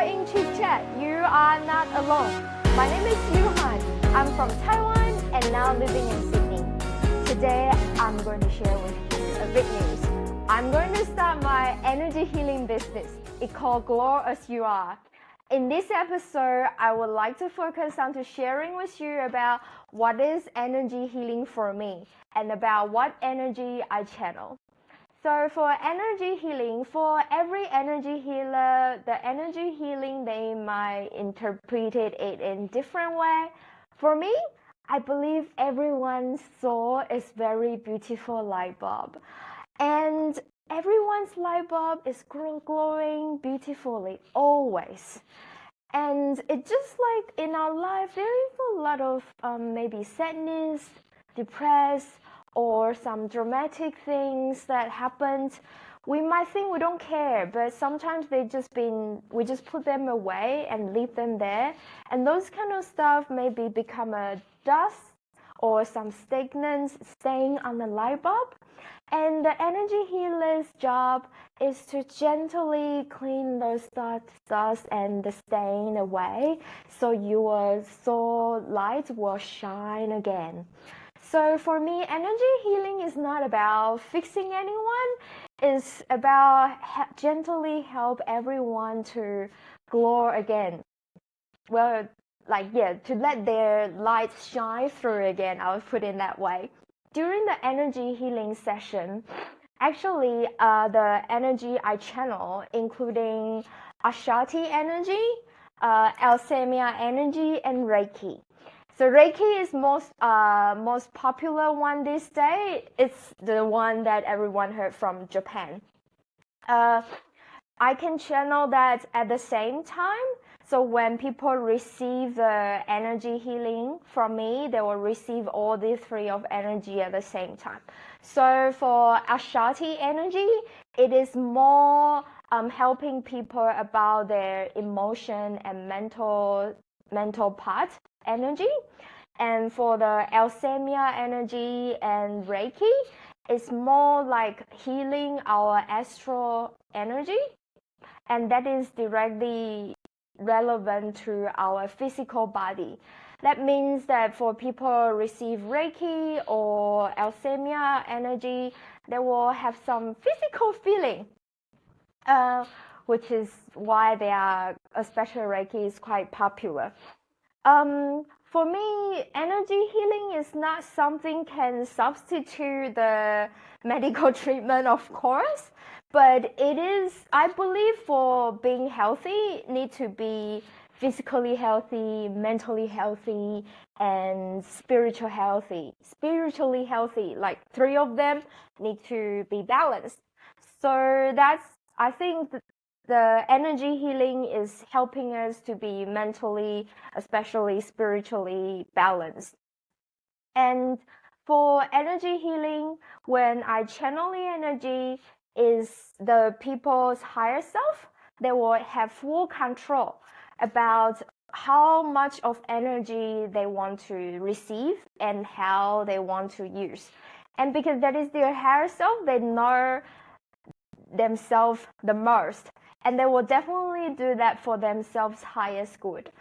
in Chit Chat. You are not alone. My name is Yuhan. I'm from Taiwan and now living in Sydney. Today, I'm going to share with you a big news. I'm going to start my energy healing business. It's called Glow As You Are. In this episode, I would like to focus on to sharing with you about what is energy healing for me and about what energy I channel. So for energy healing, for every energy healer, the energy healing, they might interpret it in different way. For me, I believe everyone's soul is very beautiful light bulb. And everyone's light bulb is glowing beautifully, always. And it's just like in our life, there is a lot of maybe sadness, depressed, or some dramatic things that happened. We might think we don't care, but sometimes we just put them away and leave them there. And those kind of stuff maybe become a dust or some stagnant stain on the light bulb. And the energy healer's job is to gently clean those dust and the stain away so your soul light will shine again. So for me, energy healing is not about fixing anyone. It's about gently help everyone to glow again. Well, to let their light shine through again. I'll put it that way. During the energy healing session, actually, the energy I channel, including Ashati energy, Alchemia energy, and Reiki. So Reiki is most popular one this day. It's the one that everyone heard from Japan. I can channel that at the same time. So when people receive the energy healing from me, they will receive all these three of energy at the same time. So for Ashati energy, it is more helping people about their emotion and mental part energy. And for the Alchemia energy and Reiki, it's more like healing our astral energy. And that is directly relevant to our physical body. That means that for people receive Reiki or Alchemia energy, they will have some physical feeling, which is why they are, especially Reiki, is quite popular. For me, energy healing is not something can substitute the medical treatment, of course, but it is, I believe, for being healthy, need to be physically healthy, mentally healthy, and spiritually healthy. Like three of them need to be balanced. So that's, I think, the energy healing is helping us to be mentally, especially spiritually balanced. And for energy healing, when I channel the energy, is the people's higher self, they will have full control about how much of energy they want to receive and how they want to use. And because that is their higher self, they know themselves the most. And they will definitely do that for themselves' highest good.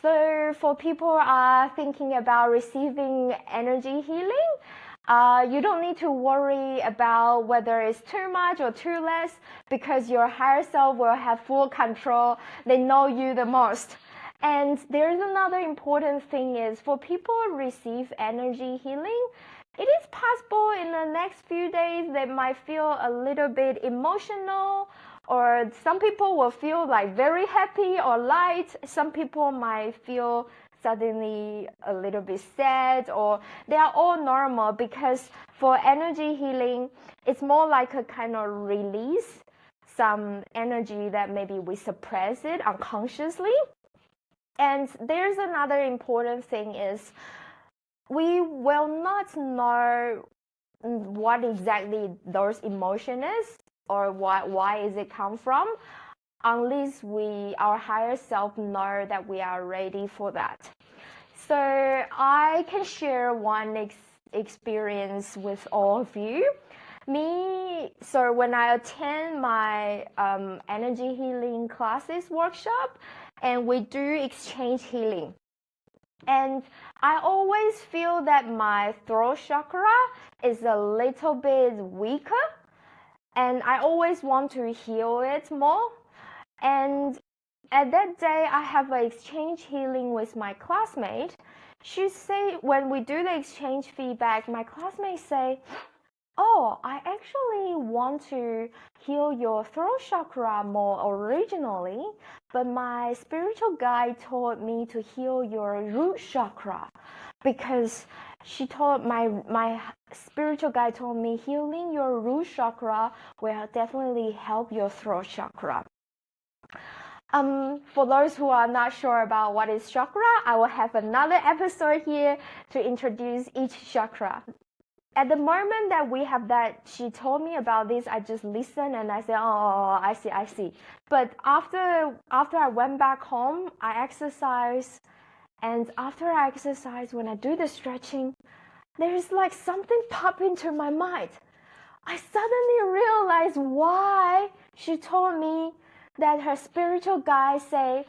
So for people are thinking about receiving energy healing, you don't need to worry about whether it's too much or too less because your higher self will have full control. They know you the most. And there's another important thing is for people who receive energy healing, it is possible in the next few days they might feel a little bit emotional, or some people will feel like very happy or light. Some people might feel suddenly a little bit sad, or they are all normal because for energy healing, it's more like a kind of release some energy that maybe we suppress it unconsciously. And there's another important thing is we will not know what exactly those emotion is or why is it come from unless our higher self know that we are ready for that. So I can share one experience with all of you. So when I attend my energy healing classes workshop, and we do exchange healing, and I always feel that my throat chakra is a little bit weaker, and I always want to heal it more. And at that day, I have an exchange healing with my classmate. She say, when we do the exchange feedback, my classmates say, oh, I actually want to heal your throat chakra more originally, but my spiritual guide told me to heal your root chakra, because she told my spiritual guide told me healing your root chakra will definitely help your throat chakra. For those who are not sure about what is chakra, I will have another episode here to introduce each chakra. At the moment that we have that, she told me about this, I just listened and I said, oh, I see. But after I went back home, I exercised, and after I exercise, when I do the stretching, there's like something pop into my mind. I suddenly realized why she told me that her spiritual guide say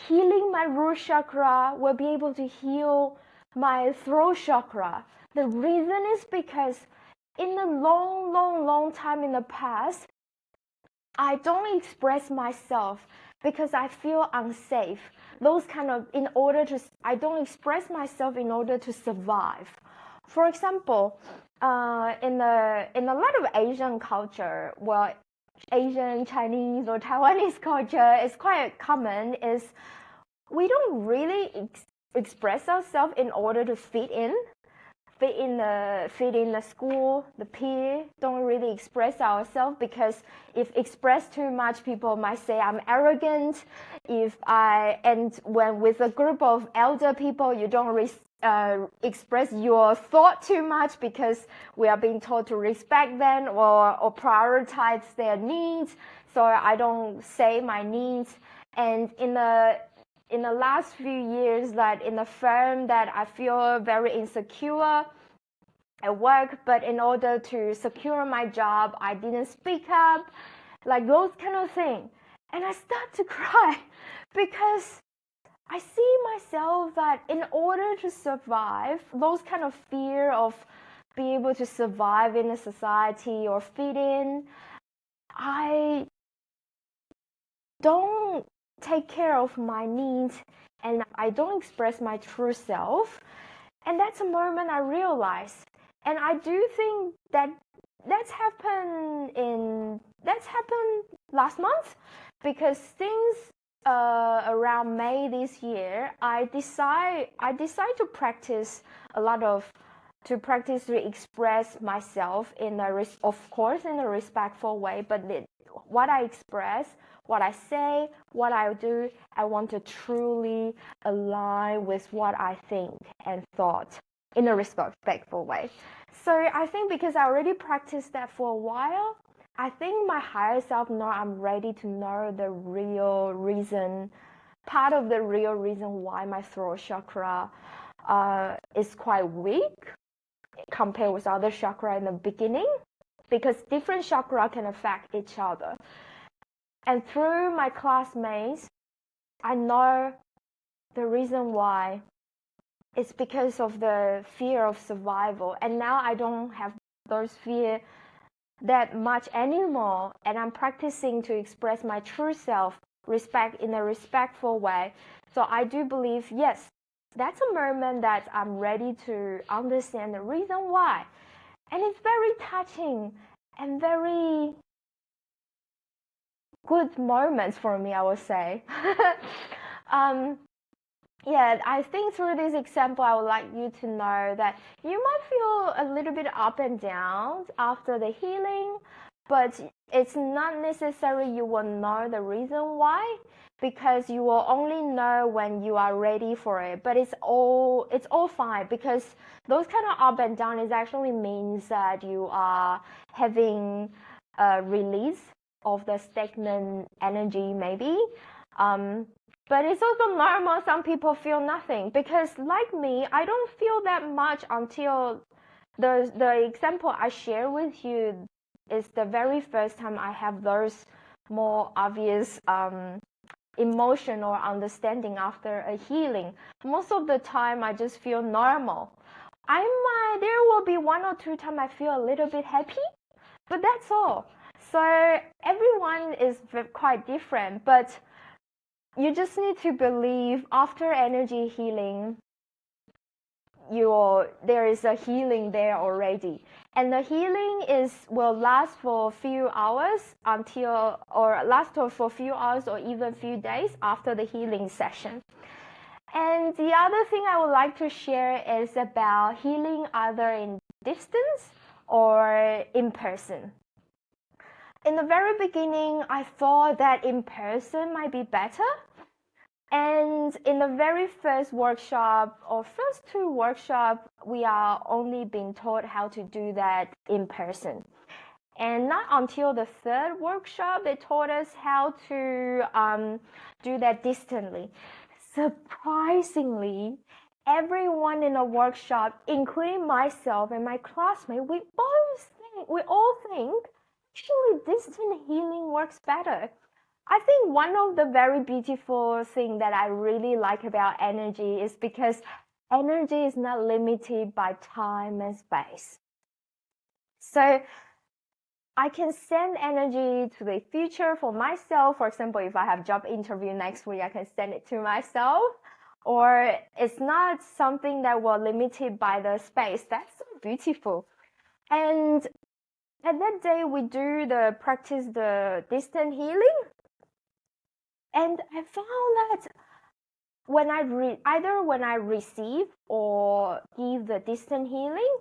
healing my root chakra will be able to heal my throat chakra. The reason is because in a long time in the past, I don't express myself because I feel unsafe. I don't express myself in order to survive. For example, in a lot of Asian culture, well, Asian, Chinese, or Taiwanese culture is quite common, is we don't really express ourselves in order to fit in the school, the peer. Don't really express ourselves, because if express too much, people might say I'm arrogant. And when with a group of elder people, you don't express your thought too much, because we are being told to respect them or prioritize their needs. So I don't say my needs. And in the last few years, that in the firm, that I feel very insecure at work, but in order to secure my job, I didn't speak up, like those kind of things. And I start to cry because I see myself that in order to survive, those kind of fear of being able to survive in a society or fit in, I don't take care of my needs, and I don't express my true self. And that's a moment I realized. And I do think that that's happened last month, because since around May this year, I decide to practice to express myself of course in a respectful way, but what I express, what I say, what I do, I want to truly align with what I think and thought in a respectful way. So I think because I already practiced that for a while, I think my higher self know I'm ready to know the real reason, part of the real reason why my throat chakra is quite weak compared with other chakra in the beginning, because different chakra can affect each other. And through my classmates, I know the reason why. It's because of the fear of survival. And now I don't have those fear that much anymore. And I'm practicing to express my true self, in a respectful way. So I do believe, yes, that's a moment that I'm ready to understand the reason why. And it's very touching and very good moments for me, I would say. Yeah, I think through this example, I would like you to know that you might feel a little bit up and down after the healing, but it's not necessary you will know the reason why, because you will only know when you are ready for it. But it's all fine, because those kind of up and down is actually means that you are having a release of the stagnant energy, maybe. But it's also normal. Some people feel nothing, because like me, I don't feel that much until The example I share with you is the very first time I have those more obvious emotion or understanding after a healing. Most of the time I just feel normal. There will be 1 or 2 times I feel a little bit happy, but that's all. So everyone is quite different, but you just need to believe after energy healing, there is a healing there already, and the healing will last for a few hours for a few hours or even few days after the healing session. And the other thing I would like to share is about healing either in distance or in person. In the very beginning, I thought that in person might be better. And in the very first workshop or first 2 workshops, we are only being taught how to do that in person. And not until the 3rd workshop, they taught us how to do that distantly. Surprisingly, everyone in the workshop, including myself and my classmates, we all think actually distant healing works better. I think one of the very beautiful things that I really like about energy is because energy is not limited by time and space. So I can send energy to the future for myself. For example, if I have job interview next week, I can send it to myself. Or it's not something that will limited by the space. That's so beautiful. And at that day, we practice the distant healing. And I found that when I receive or give the distant healing,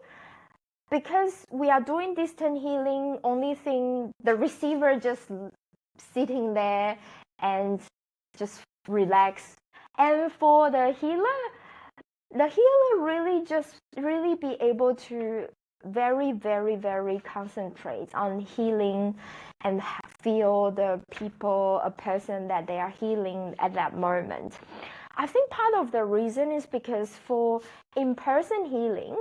because we are doing distant healing, only thing the receiver just sitting there and just relax. And for the healer really be able to very, very, very concentrate on healing and feel the a person that they are healing at that moment. I think part of the reason is because for in-person healing,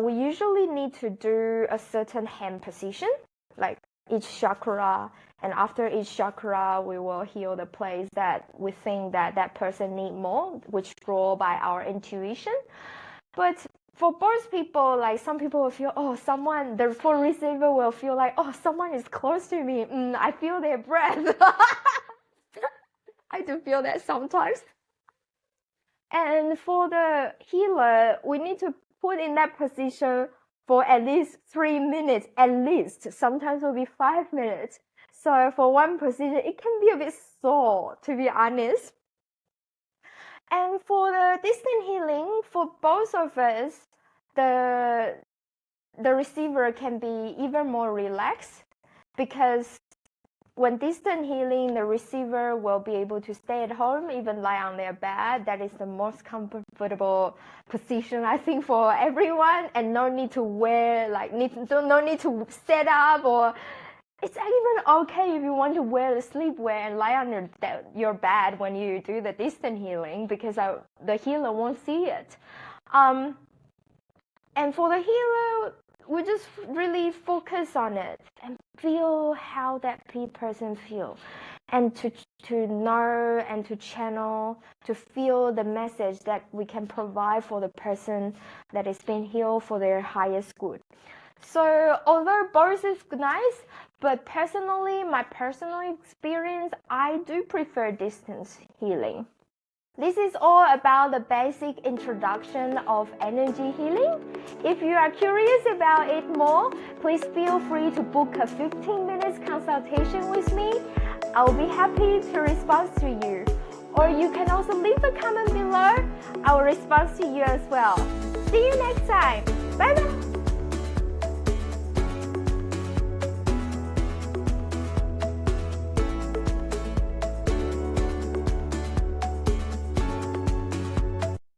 we usually need to do a certain hand position, like each chakra, and after each chakra, we will heal the place that we think that person need more, which draw by our intuition. But for both people, like some people will feel, the full receiver will feel like, someone is close to me. I feel their breath. I do feel that sometimes. And for the healer, we need to put in that position for at least 3 minutes, at least. Sometimes it will be 5 minutes. So for one position, it can be a bit sore, to be honest. And for the distant healing, for both of us, the receiver can be even more relaxed, because when distant healing, the receiver will be able to stay at home, even lie on their bed. That is the most comfortable position, I think, for everyone, and no need to no need to set up, or it's even okay if you want to wear the sleepwear and lie on your bed when you do the distant healing, because the healer won't see it. And for the healer, we just really focus on it and feel how that person feels, and to know and to channel, to feel the message that we can provide for the person that is being healed for their highest good. So although both is nice, but personally, my personal experience, I do prefer distance healing. This is all about the basic introduction of energy healing. If you are curious about it more, please feel free to book a 15 minutes consultation with me. I will be happy to respond to you. Or you can also leave a comment below. I will respond to you as well. See you next time. Bye bye.